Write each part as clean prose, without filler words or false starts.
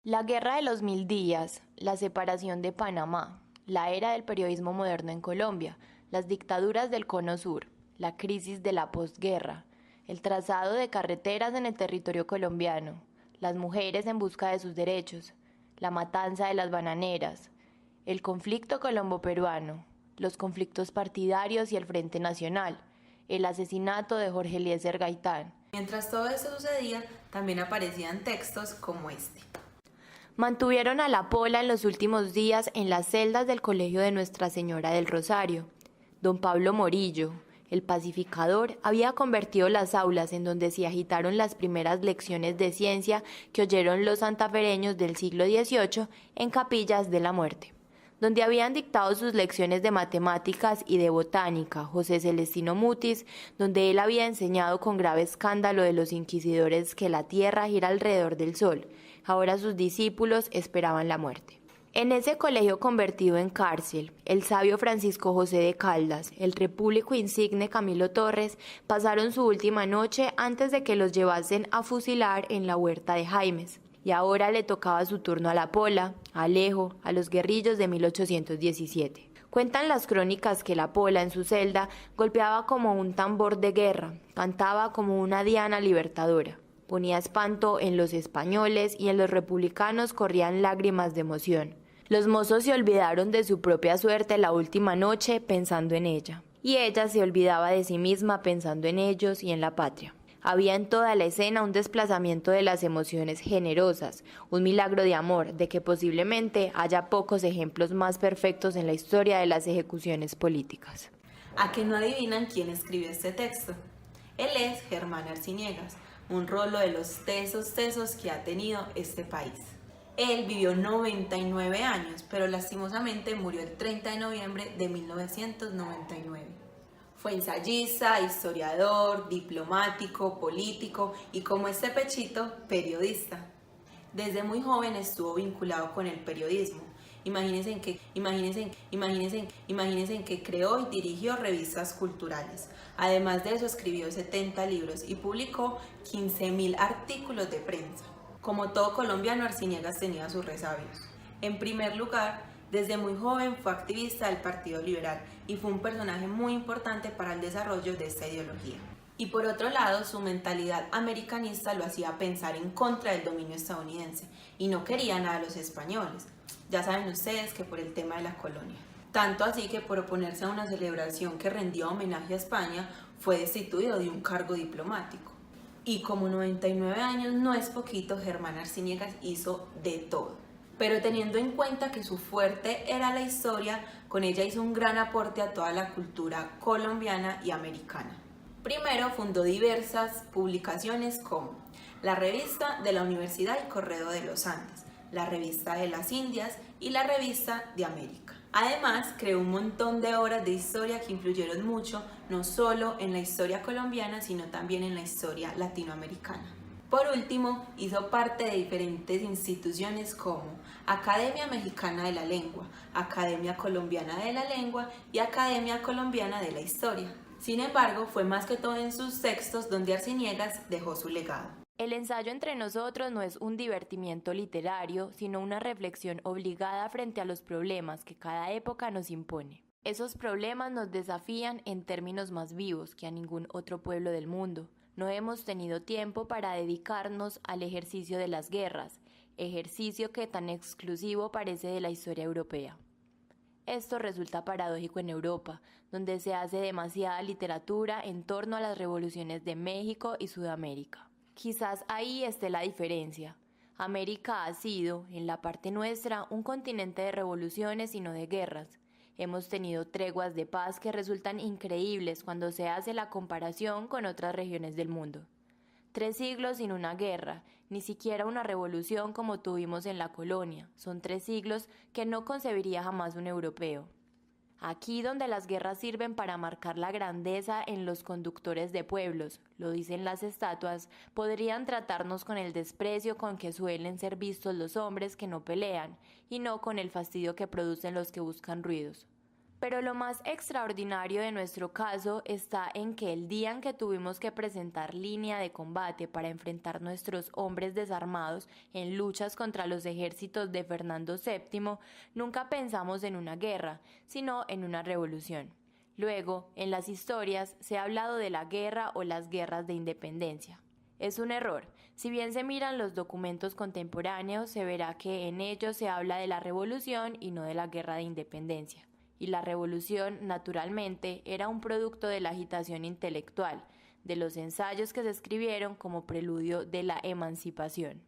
La Guerra de los Mil Días, la separación de Panamá, la era del periodismo moderno en Colombia, las dictaduras del Cono Sur, la crisis de la posguerra, el trazado de carreteras en el territorio colombiano, las mujeres en busca de sus derechos, la matanza de las bananeras, el conflicto colombo-peruano, los conflictos partidarios y el Frente Nacional, el asesinato de Jorge Eliezer Gaitán. Mientras todo eso sucedía, también aparecían textos como este. Mantuvieron a la Pola en los últimos días en las celdas del Colegio de Nuestra Señora del Rosario. Don Pablo Morillo, el pacificador, había convertido las aulas en donde se agitaron las primeras lecciones de ciencia que oyeron los santafereños del siglo XVIII en capillas de la muerte, donde habían dictado sus lecciones de matemáticas y de botánica José Celestino Mutis, donde él había enseñado con grave escándalo de los inquisidores que la Tierra gira alrededor del Sol. Ahora sus discípulos esperaban la muerte. En ese colegio convertido en cárcel, el sabio Francisco José de Caldas, el repúblico insigne Camilo Torres, pasaron su última noche antes de que los llevasen a fusilar en la huerta de Jaimes. Y ahora le tocaba su turno a la Pola, a Alejo, a los guerrillos de 1817. Cuentan las crónicas que la Pola en su celda golpeaba como un tambor de guerra, cantaba como una diana libertadora. Ponía espanto en los españoles y en los republicanos corrían lágrimas de emoción. Los mozos se olvidaron de su propia suerte la última noche pensando en ella, y ella se olvidaba de sí misma pensando en ellos y en la patria. Había en toda la escena un desplazamiento de las emociones generosas, un milagro de amor, de que posiblemente haya pocos ejemplos más perfectos en la historia de las ejecuciones políticas. ¿A que no adivinan quién escribió este texto? Él es Germán Arciniegas, un rolo de los tesos que ha tenido este país. Él vivió 99 años, pero lastimosamente murió el 30 de noviembre de 1999. Fue ensayista, historiador, diplomático, político y, como este pechito, periodista. Desde muy joven estuvo vinculado con el periodismo. Imagínense en que creó y dirigió revistas culturales. Además de eso, escribió 70 libros y publicó 15.000 artículos de prensa. Como todo colombiano, Arciniegas tenía sus resabios. En primer lugar, desde muy joven fue activista del Partido Liberal y fue un personaje muy importante para el desarrollo de esta ideología. Y por otro lado, su mentalidad americanista lo hacía pensar en contra del dominio estadounidense y no quería nada a los españoles. Ya saben ustedes que por el tema de la colonia. Tanto así que por oponerse a una celebración que rendía homenaje a España, fue destituido de un cargo diplomático. Y como 99 años no es poquito, Germán Arciniegas hizo de todo. Pero teniendo en cuenta que su fuerte era la historia, con ella hizo un gran aporte a toda la cultura colombiana y americana. Primero fundó diversas publicaciones como la Revista de la Universidad y Correo de los Andes, la Revista de las Indias y la Revista de América. Además, creó un montón de obras de historia que influyeron mucho, no solo en la historia colombiana, sino también en la historia latinoamericana. Por último, hizo parte de diferentes instituciones como Academia Mexicana de la Lengua, Academia Colombiana de la Lengua y Academia Colombiana de la Historia. Sin embargo, fue más que todo en sus textos donde Arciniegas dejó su legado. El ensayo entre nosotros no es un divertimiento literario, sino una reflexión obligada frente a los problemas que cada época nos impone. Esos problemas nos desafían en términos más vivos que a ningún otro pueblo del mundo. No hemos tenido tiempo para dedicarnos al ejercicio de las guerras, ejercicio que tan exclusivo parece de la historia europea. Esto resulta paradójico en Europa, donde se hace demasiada literatura en torno a las revoluciones de México y Sudamérica. Quizás ahí esté la diferencia. América ha sido, en la parte nuestra, un continente de revoluciones y no de guerras. Hemos tenido treguas de paz que resultan increíbles cuando se hace la comparación con otras regiones del mundo. 3 siglos sin una guerra, ni siquiera una revolución como tuvimos en la colonia. Son 3 siglos que no concebiría jamás un europeo. Aquí donde las guerras sirven para marcar la grandeza en los conductores de pueblos, lo dicen las estatuas, podrían tratarnos con el desprecio con que suelen ser vistos los hombres que no pelean, y no con el fastidio que producen los que buscan ruidos. Pero lo más extraordinario de nuestro caso está en que el día en que tuvimos que presentar línea de combate para enfrentar nuestros hombres desarmados en luchas contra los ejércitos de Fernando VII, nunca pensamos en una guerra, sino en una revolución. Luego, en las historias se ha hablado de la guerra o las guerras de independencia. Es un error. Si bien se miran los documentos contemporáneos, se verá que en ellos se habla de la revolución y no de la guerra de independencia. Y la revolución, naturalmente, era un producto de la agitación intelectual, de los ensayos que se escribieron como preludio de la emancipación.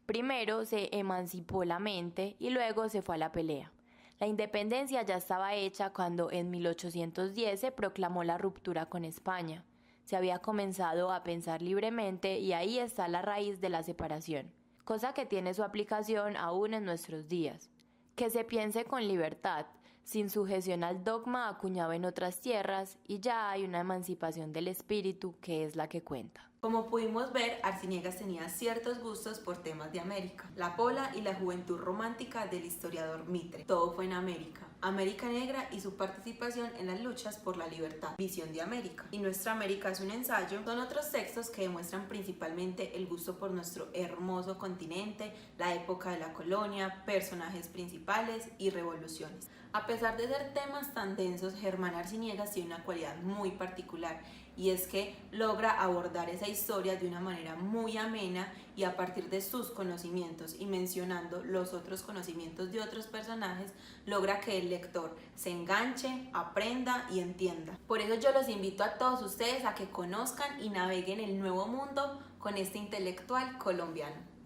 Primero se emancipó la mente y luego se fue a la pelea. La independencia ya estaba hecha cuando en 1810 se proclamó la ruptura con España. Se había comenzado a pensar libremente y ahí está la raíz de la separación, cosa que tiene su aplicación aún en nuestros días. Que se piense con libertad, sin sujeción al dogma acuñado en otras tierras, y ya hay una emancipación del espíritu que es la que cuenta. Como pudimos ver, Arciniegas tenía ciertos gustos por temas de América, la pola y la juventud romántica del historiador Mitre. Todo fue en América, América Negra y su participación en las luchas por la libertad, visión de América. Y Nuestra América es un ensayo, son otros textos que demuestran principalmente el gusto por nuestro hermoso continente, la época de la colonia, personajes principales y revoluciones. A pesar de ser temas tan densos, Germán Arciniegas tiene una cualidad muy particular, y es que logra abordar esa historia de una manera muy amena y a partir de sus conocimientos y mencionando los otros conocimientos de otros personajes, logra que el lector se enganche, aprenda y entienda. Por eso yo los invito a todos ustedes a que conozcan y naveguen el nuevo mundo con este intelectual colombiano.